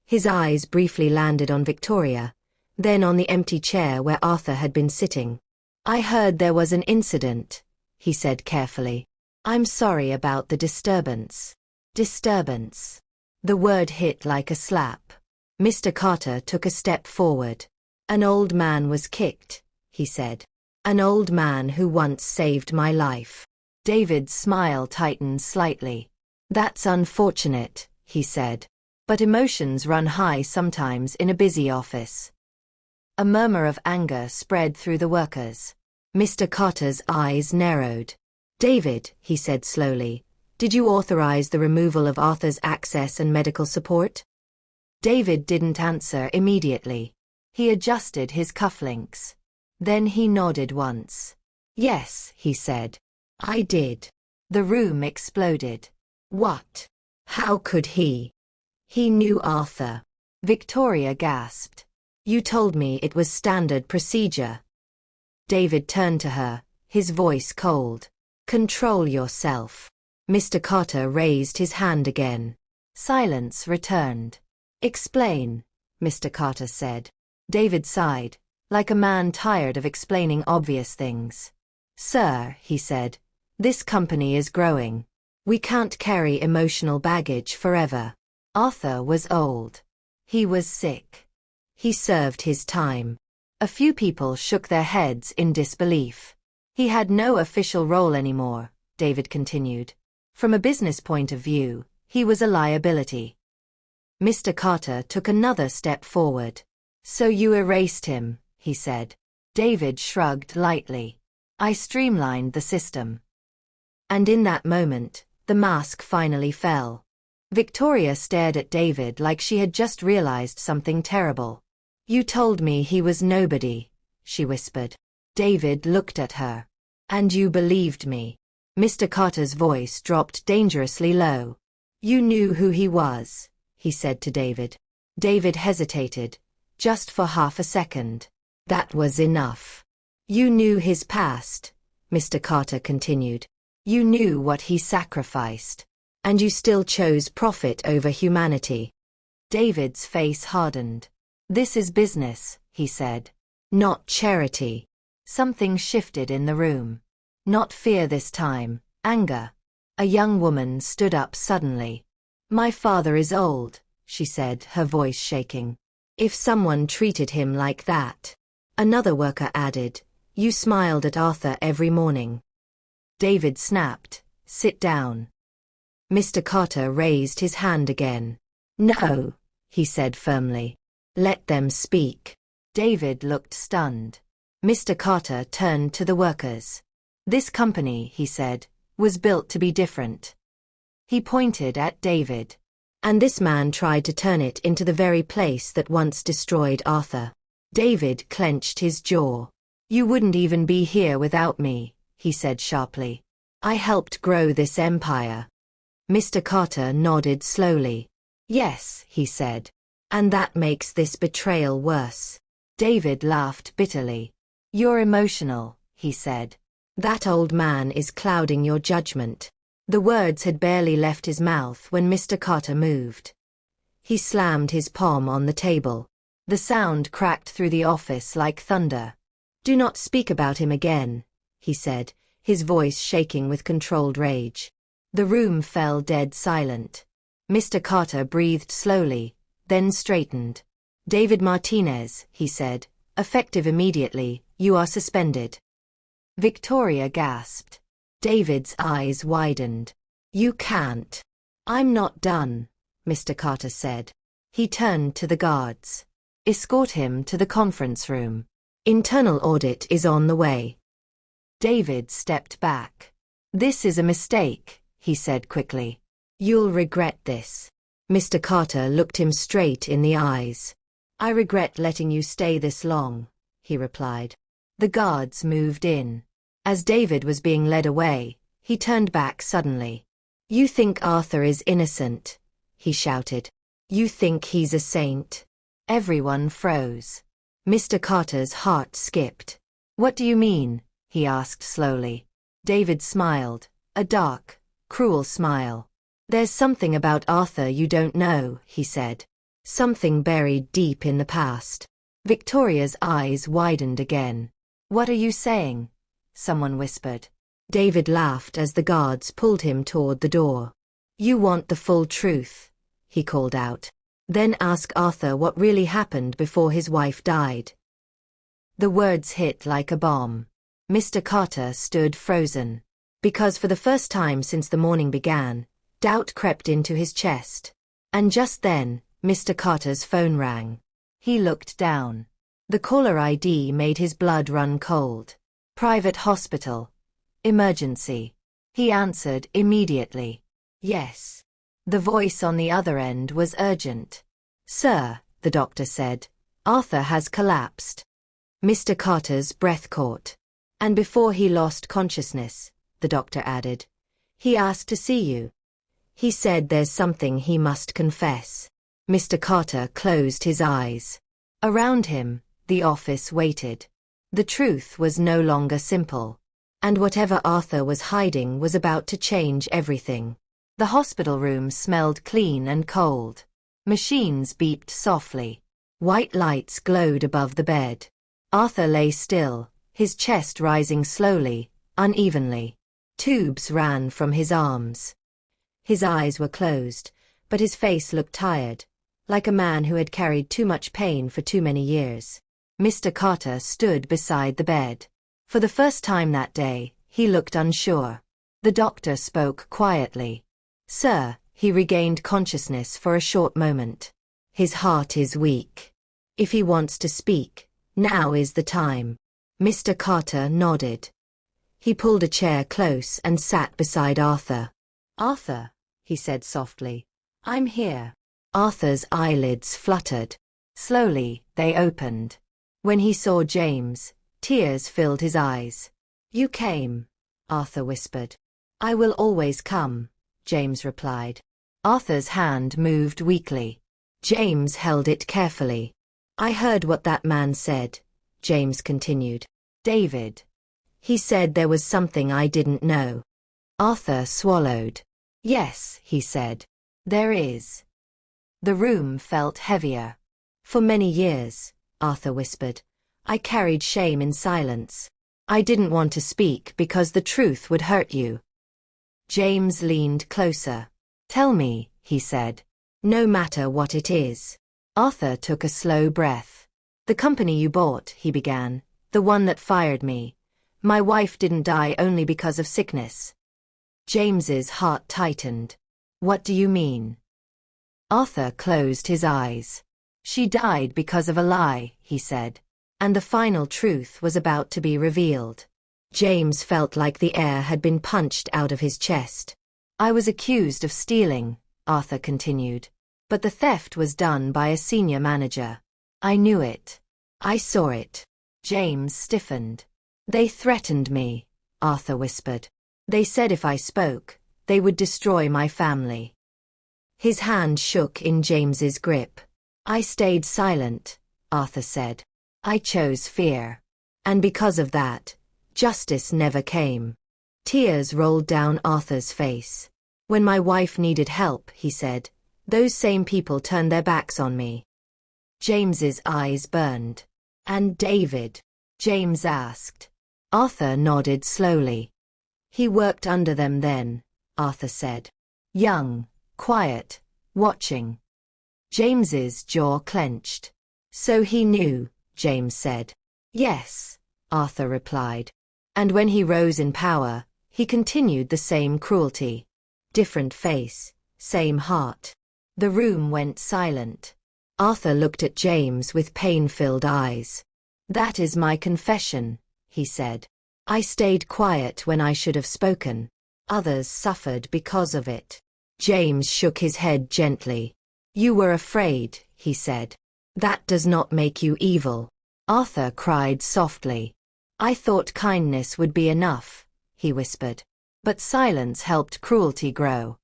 His eyes briefly landed on Victoria, then on the empty chair where Arthur had been sitting. "I heard there was an incident," he said carefully. "I'm sorry about the disturbance." Disturbance. The word hit like a slap. Mr. Carter took a step forward. "An old man was kicked," he said. "An old man who once saved my life." David's smile tightened slightly. "That's unfortunate," he said. "But emotions run high sometimes in a busy office." A murmur of anger spread through the workers. Mr. Carter's eyes narrowed. "David," he said slowly, "did you authorize the removal of Arthur's access and medical support?" David didn't answer immediately. He adjusted his cufflinks. Then he nodded once. "Yes," he said. "I did." The room exploded. "What? How could he?" "He knew Arthur." Victoria gasped. "You told me it was standard procedure." David turned to her, his voice cold. "Control yourself." Mr. Carter raised his hand again. Silence returned. "Explain," Mr. Carter said. David sighed, like a man tired of explaining obvious things. "Sir," he said, This company is growing. We can't carry emotional baggage forever. Arthur was old. He was sick. He served his time. A few people shook their heads in disbelief. He had no official role anymore, David continued. From a business point of view, he was a liability. Mr. Carter took another step forward. So you erased him, he said. David shrugged lightly. I streamlined the system. And in that moment, the mask finally fell. Victoria stared at David like she had just realized something terrible. You told me he was nobody, she whispered. David looked at her. And you believed me. Mr. Carter's voice dropped dangerously low. You knew who he was, he said to David. David hesitated, just for half a second. That was enough. You knew his past, Mr. Carter continued. You knew what he sacrificed. And you still chose profit over humanity. David's face hardened. This is business, he said. Not charity. Something shifted in the room. Not fear this time, anger. A young woman stood up suddenly. My father is old, she said, her voice shaking. If someone treated him like that. Another worker added, you smiled at Arthur every morning. David snapped, sit down. Mr. Carter raised his hand again. No, he said firmly. Let them speak. David looked stunned. Mr. Carter turned to the workers. This company, he said, was built to be different. He pointed at David. And this man tried to turn it into the very place that once destroyed Arthur. David clenched his jaw. You wouldn't even be here without me, he said sharply. I helped grow this empire. Mr. Carter nodded slowly. Yes, he said. And that makes this betrayal worse. David laughed bitterly. You're emotional, he said. That old man is clouding your judgment. The words had barely left his mouth when Mr. Carter moved. He slammed his palm on the table. The sound cracked through the office like thunder. Do not speak about him again, he said, his voice shaking with controlled rage. The room fell dead silent. Mr. Carter breathed slowly, then straightened. David Martinez, he said, effective immediately, you are suspended. Victoria gasped. David's eyes widened. You can't. I'm not done, Mr. Carter said. He turned to the guards. Escort him to the conference room. Internal audit is on the way. David stepped back. This is a mistake, he said quickly. You'll regret this. Mr. Carter looked him straight in the eyes. I regret letting you stay this long, he replied. The guards moved in. As David was being led away, he turned back suddenly. You think Arthur is innocent, he shouted. You think he's a saint. Everyone froze. Mr. Carter's heart skipped. What do you mean? He asked slowly. David smiled, a dark, cruel smile. There's something about Arthur you don't know, he said. Something buried deep in the past. Victoria's eyes widened again. What are you saying? Someone whispered. David laughed as the guards pulled him toward the door. You want the full truth, he called out. Then ask Arthur what really happened before his wife died. The words hit like a bomb. Mr. Carter stood frozen. Because for the first time since the morning began, doubt crept into his chest. And just then, Mr. Carter's phone rang. He looked down. The caller ID made his blood run cold. Private hospital. Emergency. He answered immediately. Yes. The voice on the other end was urgent. Sir, the doctor said, Arthur has collapsed. Mr. Carter's breath caught. And before he lost consciousness, the doctor added, he asked to see you. He said there's something he must confess. Mr. Carter closed his eyes. Around him, the office waited. The truth was no longer simple. And whatever Arthur was hiding was about to change everything. The hospital room smelled clean and cold. Machines beeped softly. White lights glowed above the bed. Arthur lay still, his chest rising slowly, unevenly. Tubes ran from his arms. His eyes were closed, but his face looked tired, like a man who had carried too much pain for too many years. Mr. Carter stood beside the bed. For the first time that day, he looked unsure. The doctor spoke quietly. "Sir," he regained consciousness for a short moment. "His heart is weak. If he wants to speak, now is the time." Mr. Carter nodded. He pulled a chair close and sat beside Arthur. "Arthur," he said softly, "I'm here." Arthur's eyelids fluttered. Slowly, they opened. When he saw James, tears filled his eyes. "You came," Arthur whispered. "I will always come," James replied. Arthur's hand moved weakly. James held it carefully. "I heard what that man said," James continued. "David. He said there was something I didn't know." Arthur swallowed. "Yes," he said. "There is." The room felt heavier. "For many years," Arthur whispered, "I carried shame in silence. I didn't want to speak because the truth would hurt you." James leaned closer. "Tell me," he said. "No matter what it is." Arthur took a slow breath. "The company you bought," he began, "the one that fired me. My wife didn't die only because of sickness." James's heart tightened. "What do you mean?" Arthur closed his eyes. "She died because of a lie," he said. And the final truth was about to be revealed. James felt like the air had been punched out of his chest. "I was accused of stealing," Arthur continued. "But the theft was done by a senior manager. I knew it. I saw it." James stiffened. "They threatened me," Arthur whispered. "They said if I spoke, they would destroy my family." His hand shook in James's grip. "I stayed silent," Arthur said. "I chose fear. And because of that, justice never came." Tears rolled down Arthur's face. "When my wife needed help," he said, "those same people turned their backs on me." James's eyes burned. "And David?" James asked. Arthur nodded slowly. "He worked under them then," Arthur said. "Young, quiet, watching." James's jaw clenched. "So he knew," James said. "Yes," Arthur replied. "And when he rose in power, he continued the same cruelty. Different face, same heart." The room went silent. Arthur looked at James with pain-filled eyes. "That is my confession," he said. "I stayed quiet when I should have spoken. Others suffered because of it." James shook his head gently. "You were afraid," he said. "That does not make you evil." Arthur cried softly. "I thought kindness would be enough," he whispered. "But silence helped cruelty grow."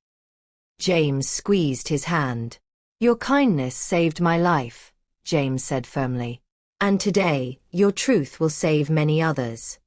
James squeezed his hand. "Your kindness saved my life," James said firmly. "And today, your truth will save many others."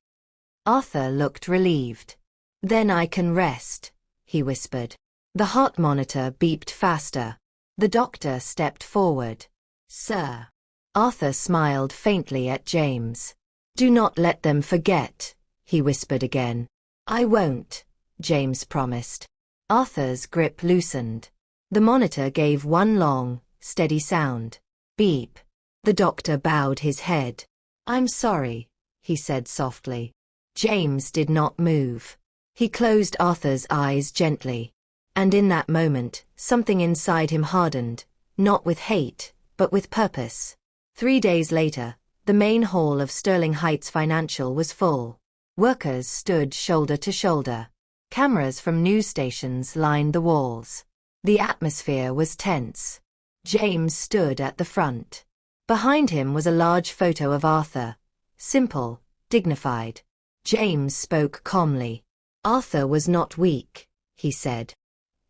Arthur looked relieved. "Then I can rest," he whispered. The heart monitor beeped faster. The doctor stepped forward. "Sir." Arthur smiled faintly at James. "Do not let them forget," he whispered again. "I won't," James promised. Arthur's grip loosened. The monitor gave one long, steady sound. Beep. The doctor bowed his head. "I'm sorry," he said softly. James did not move. He closed Arthur's eyes gently. And in that moment, something inside him hardened, not with hate, but with purpose. 3 days later, the main hall of Sterling Heights Financial was full. Workers stood shoulder to shoulder. Cameras from news stations lined the walls. The atmosphere was tense. James stood at the front. Behind him was a large photo of Arthur. Simple, dignified. James spoke calmly. "Arthur was not weak," he said.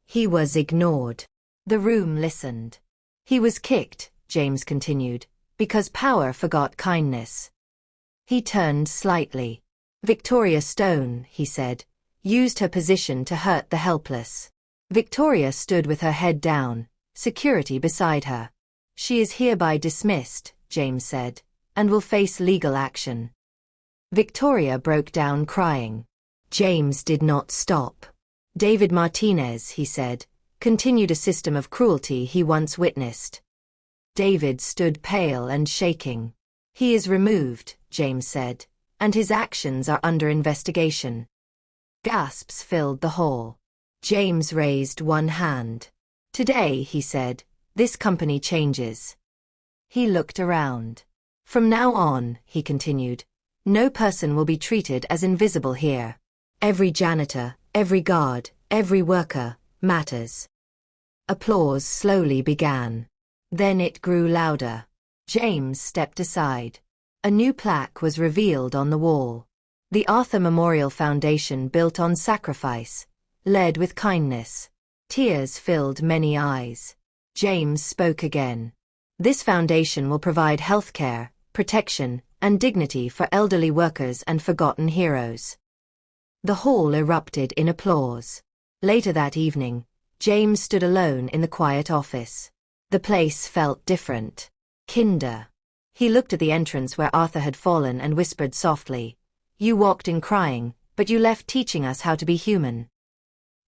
"He was ignored." The room listened. "He was kicked," James continued, "because power forgot kindness." He turned slightly. "Victoria Stone," he said, "used her position to hurt the helpless." Victoria stood with her head down, security beside her. "She is hereby dismissed," James said, "and will face legal action." Victoria broke down crying. James did not stop. David Martinez, he said, continued a system of cruelty he once witnessed. David stood pale and shaking. He is removed, James said, and his actions are under investigation. Gasps filled the hall. James raised one hand. Today, he said, this company changes. He looked around. From now on, he continued, no person will be treated as invisible here. Every janitor, every guard, every worker, matters. Applause slowly began. Then it grew louder. James stepped aside. A new plaque was revealed on the wall. The Arthur Memorial Foundation, built on sacrifice, led with kindness. Tears filled many eyes. James spoke again. This foundation will provide health care, protection, and dignity for elderly workers and forgotten heroes. The hall erupted in applause. Later that evening, James stood alone in the quiet office. The place felt different. Kinder. He looked at the entrance where Arthur had fallen and whispered softly, "You walked in crying, but you left teaching us how to be human."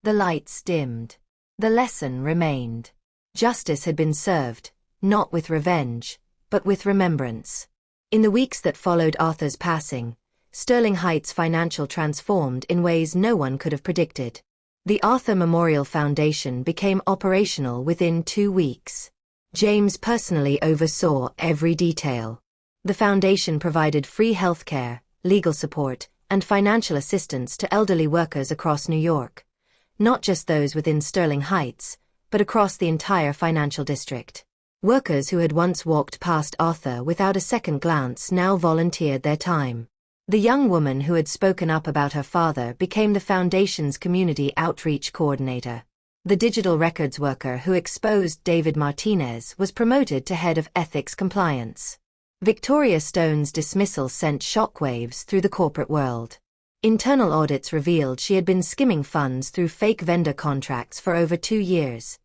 The lights dimmed. The lesson remained. Justice had been served, not with revenge, but with remembrance. In the weeks that followed Arthur's passing, Sterling Heights Financial transformed in ways no one could have predicted. The Arthur Memorial Foundation became operational within 2 weeks. James personally oversaw every detail. The foundation provided free healthcare, legal support, and financial assistance to elderly workers across New York. Not just those within Sterling Heights, but across the entire financial district. Workers who had once walked past Arthur without a second glance now volunteered their time. The young woman who had spoken up about her father became the foundation's community outreach coordinator. The digital records worker who exposed David Martinez was promoted to head of ethics compliance. Victoria Stone's dismissal sent shockwaves through the corporate world. Internal audits revealed she had been skimming funds through fake vendor contracts for over 2 years.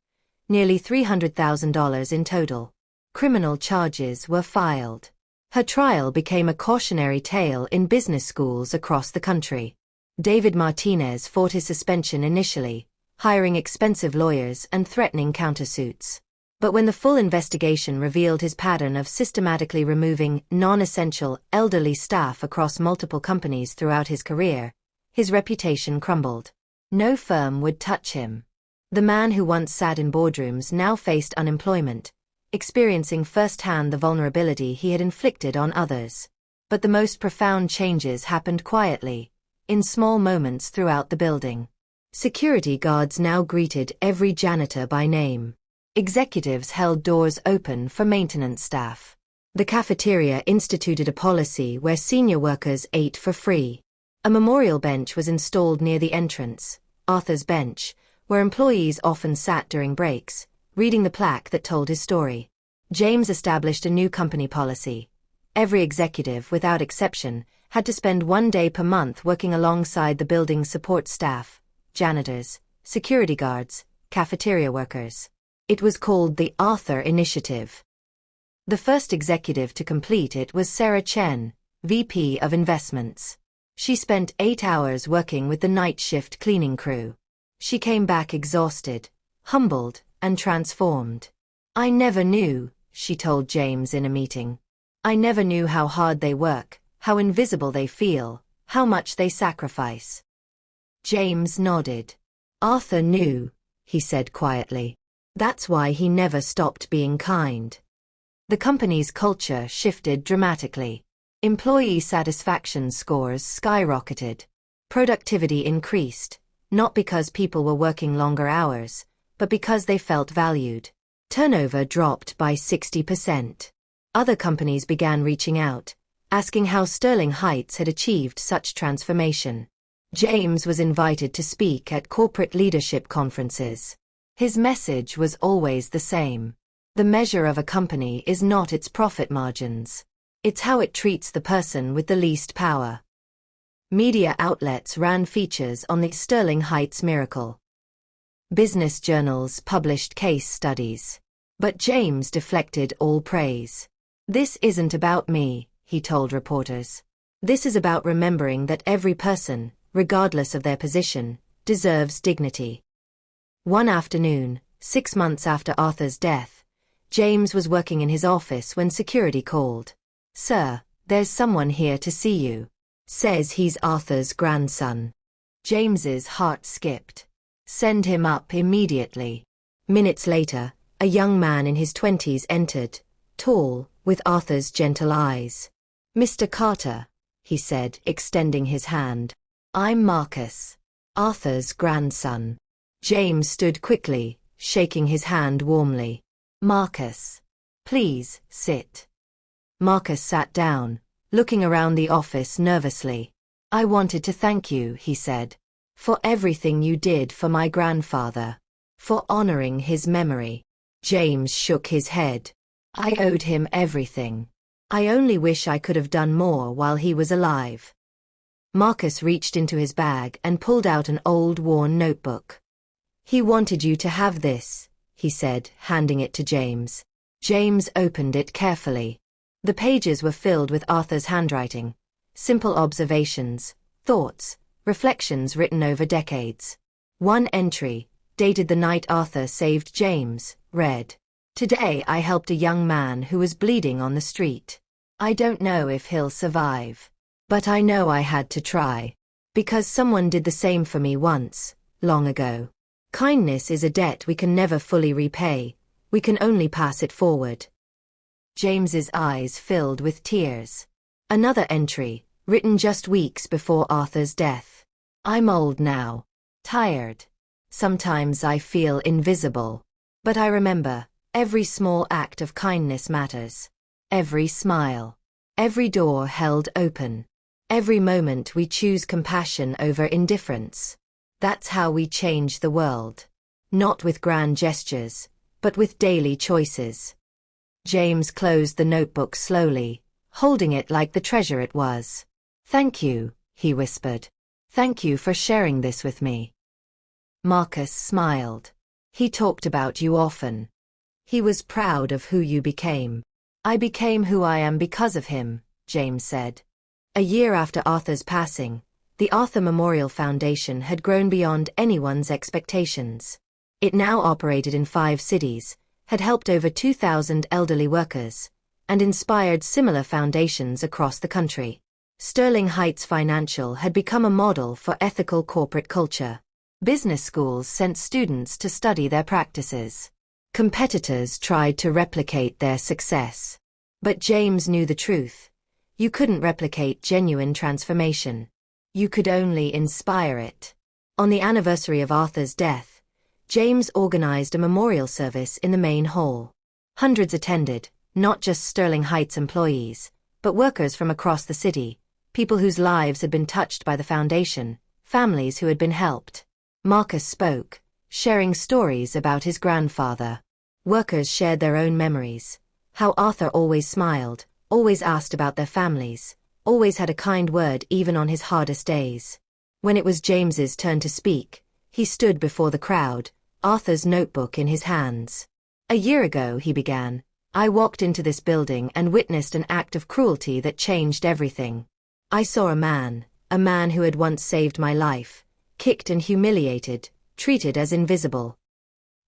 Nearly $300,000 in total. Criminal charges were filed. Her trial became a cautionary tale in business schools across the country. David Martinez fought his suspension initially, hiring expensive lawyers and threatening countersuits. But when the full investigation revealed his pattern of systematically removing non-essential, elderly staff across multiple companies throughout his career, his reputation crumbled. No firm would touch him. The man who once sat in boardrooms now faced unemployment, experiencing firsthand the vulnerability he had inflicted on others. But the most profound changes happened quietly, in small moments throughout the building. Security guards now greeted every janitor by name. Executives held doors open for maintenance staff. The cafeteria instituted a policy where senior workers ate for free. A memorial bench was installed near the entrance, Arthur's bench, where employees often sat during breaks, reading the plaque that told his story. James established a new company policy. Every executive, without exception, had to spend 1 day per month working alongside the building's support staff, janitors, security guards, cafeteria workers. It was called the Arthur Initiative. The first executive to complete it was Sarah Chen, VP of Investments. She spent 8 hours working with the night shift cleaning crew. She came back exhausted, humbled, and transformed. "I never knew," she told James in a meeting. "I never knew how hard they work, how invisible they feel, how much they sacrifice." James nodded. "Arthur knew," he said quietly. "That's why he never stopped being kind." The company's culture shifted dramatically. Employee satisfaction scores skyrocketed. Productivity increased, not because people were working longer hours, but because they felt valued. Turnover dropped by 60%. Other companies began reaching out, asking how Sterling Heights had achieved such transformation. James was invited to speak at corporate leadership conferences. His message was always the same. The measure of a company is not its profit margins. It's how it treats the person with the least power. Media outlets ran features on the Sterling Heights miracle. Business journals published case studies. But James deflected all praise. "This isn't about me," he told reporters. "This is about remembering that every person, regardless of their position, deserves dignity. One afternoon, 6 months after Arthur's death, James was working in his office when security called. "Sir, there's someone here to see you. Says he's Arthur's grandson." James's heart skipped. "Send him up immediately." Minutes later, a young man in his 20s entered, tall, with Arthur's gentle eyes. "Mr. Carter," he said, extending his hand. "I'm Marcus, Arthur's grandson." James stood quickly, shaking his hand warmly. "Marcus, please, sit." Marcus sat down, looking around the office nervously. "I wanted to thank you," he said, "for everything you did for my grandfather, for honoring his memory." James shook his head. "I owed him everything. I only wish I could have done more while he was alive." Marcus reached into his bag and pulled out an old, worn notebook. "He wanted you to have this," he said, handing it to James. James opened it carefully. The pages were filled with Arthur's handwriting, simple observations, thoughts, reflections written over decades. One entry, dated the night Arthur saved James, read, "Today I helped a young man who was bleeding on the street. I don't know if he'll survive. But I know I had to try. Because someone did the same for me once, long ago. Kindness is a debt we can never fully repay. We can only pass it forward." James's eyes filled with tears. Another entry, written just weeks before Arthur's death. "I'm old now. Tired. Sometimes I feel invisible. But I remember, every small act of kindness matters. Every smile. Every door held open. Every moment we choose compassion over indifference. That's how we change the world. Not with grand gestures, but with daily choices." James closed the notebook slowly, holding it like the treasure it was. "Thank you," he whispered. "Thank you for sharing this with me." Marcus smiled. "He talked about you often. He was proud of who you became." "I became who I am because of him," James said. A year after Arthur's passing, the Arthur Memorial Foundation had grown beyond anyone's expectations. It now operated in 5 cities, had helped over 2,000 elderly workers, and inspired similar foundations across the country. Sterling Heights Financial had become a model for ethical corporate culture. Business schools sent students to study their practices. Competitors tried to replicate their success. But James knew the truth. You couldn't replicate genuine transformation. You could only inspire it. On the anniversary of Arthur's death, James organized a memorial service in the main hall. Hundreds attended, not just Sterling Heights employees, but workers from across the city, people whose lives had been touched by the foundation, families who had been helped. Marcus spoke, sharing stories about his grandfather. Workers shared their own memories, how Arthur always smiled, always asked about their families, always had a kind word even on his hardest days. When it was James's turn to speak, he stood before the crowd, Arthur's notebook in his hands. "A year ago," he began, "I walked into this building and witnessed an act of cruelty that changed everything. I saw a man who had once saved my life, kicked and humiliated, treated as invisible."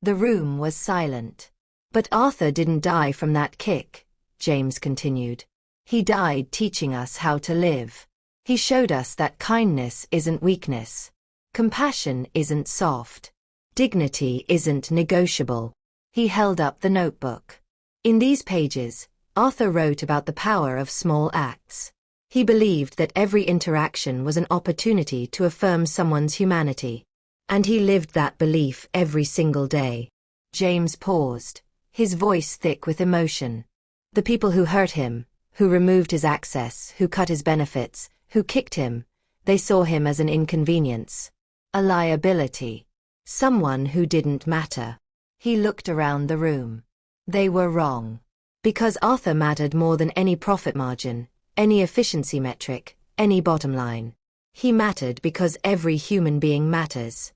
The room was silent. "But Arthur didn't die from that kick," James continued. "He died teaching us how to live. He showed us that kindness isn't weakness. Compassion isn't soft. Dignity isn't negotiable." He held up the notebook. In these pages, Arthur wrote about the power of small acts. He believed that every interaction was an opportunity to affirm someone's humanity. And he lived that belief every single day. James paused, his voice thick with emotion. The people who hurt him, who removed his access, who cut his benefits, who kicked him, they saw him as an inconvenience, a liability, someone who didn't matter. He looked around the room. They were wrong. Because Arthur mattered more than any profit margin, any efficiency metric, any bottom line. He mattered because every human being matters.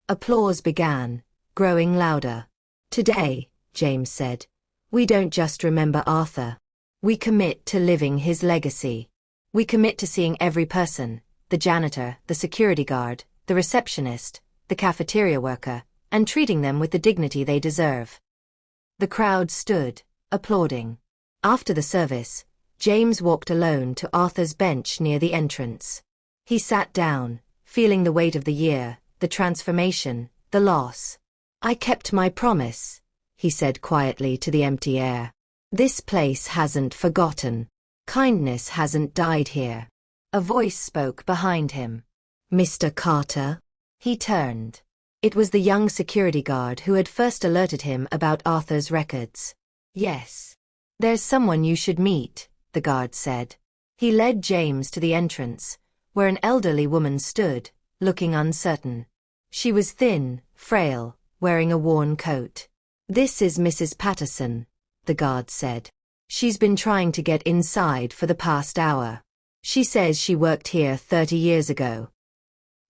Applause began, growing louder. "Today," James said, "we don't just remember Arthur. We commit to living his legacy. We commit to seeing every person, the janitor, the security guard, the receptionist, the cafeteria worker, and treating them with the dignity they deserve. The crowd stood, applauding. After the service, James walked alone to Arthur's bench near the entrance. He sat down, feeling the weight of the year, the transformation, the loss. "I kept my promise," he said quietly to the empty air. "This place hasn't forgotten. Kindness hasn't died here." A voice spoke behind him. "Mr. Carter?" He turned. It was the young security guard who had first alerted him about Arthur's records. "Yes. There's someone you should meet," the guard said. He led James to the entrance, where an elderly woman stood, looking uncertain. She was thin, frail, wearing a worn coat. "This is Mrs. Patterson," the guard said. "She's been trying to get inside for the past hour. She says she worked here 30 years ago."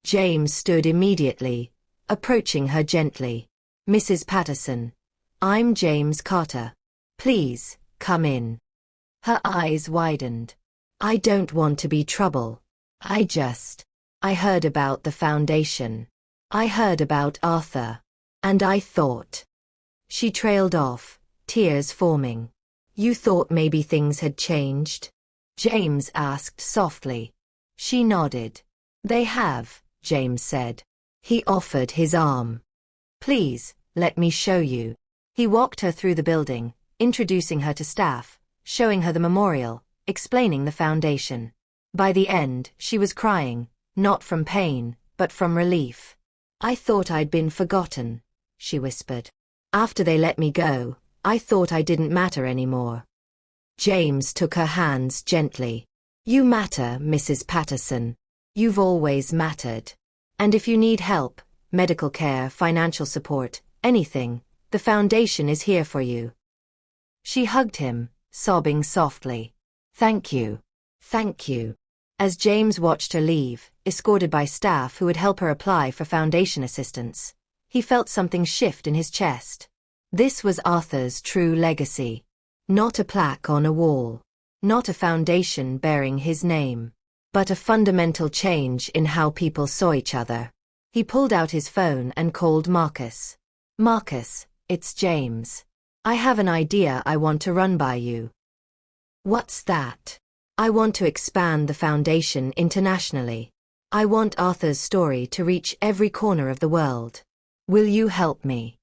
James stood immediately, approaching her gently. "Mrs. Patterson, I'm James Carter. Please, come in." Her eyes widened. "I don't want to be trouble. I heard about the foundation. I heard about Arthur. And I thought." She trailed off, tears forming. "You thought maybe things had changed?" James asked softly. She nodded. "They have," James said. He offered his arm. "Please, let me show you." He walked her through the building, introducing her to staff, showing her the memorial, explaining the foundation. By the end, she was crying, not from pain, but from relief. "I thought I'd been forgotten," she whispered. "After they let me go, I thought I didn't matter anymore." James took her hands gently. "You matter, Mrs. Patterson. You've always mattered. And if you need help, medical care, financial support, anything, the foundation is here for you." She hugged him, sobbing softly. "Thank you. Thank you." As James watched her leave, escorted by staff who would help her apply for foundation assistance, he felt something shift in his chest. This was Arthur's true legacy. Not a plaque on a wall. Not a foundation bearing his name. But a fundamental change in how people saw each other. He pulled out his phone and called Marcus. "Marcus, it's James. I have an idea I want to run by you." "What's that?" "I want to expand the foundation internationally. I want Arthur's story to reach every corner of the world. Will you help me?"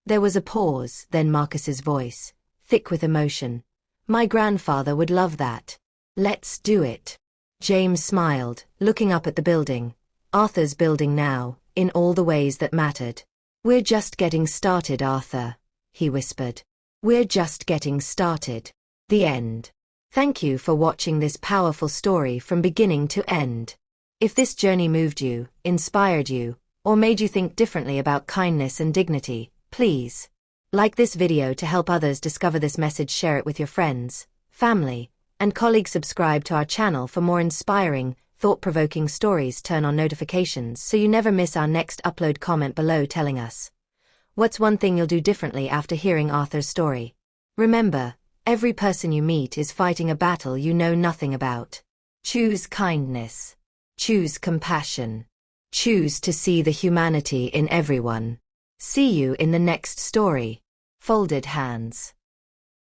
There was a pause, then Marcus's voice, thick with emotion. "My grandfather would love that. Let's do it." James smiled, looking up at the building. Arthur's building now, in all the ways that mattered. "We're just getting started, Arthur," he whispered. "We're just getting started." The end. Thank you for watching this powerful story from beginning to end. If this journey moved you, inspired you, or made you think differently about kindness and dignity, please like this video to help others discover this message, share it with your friends, family, and colleagues. Subscribe to our channel for more inspiring, thought-provoking stories. Turn on notifications so you never miss our next upload. Comment below telling us what's one thing you'll do differently after hearing Arthur's story. Remember, every person you meet is fighting a battle you know nothing about. Choose kindness. Choose compassion. Choose to see the humanity in everyone. See you in the next story. Folded hands.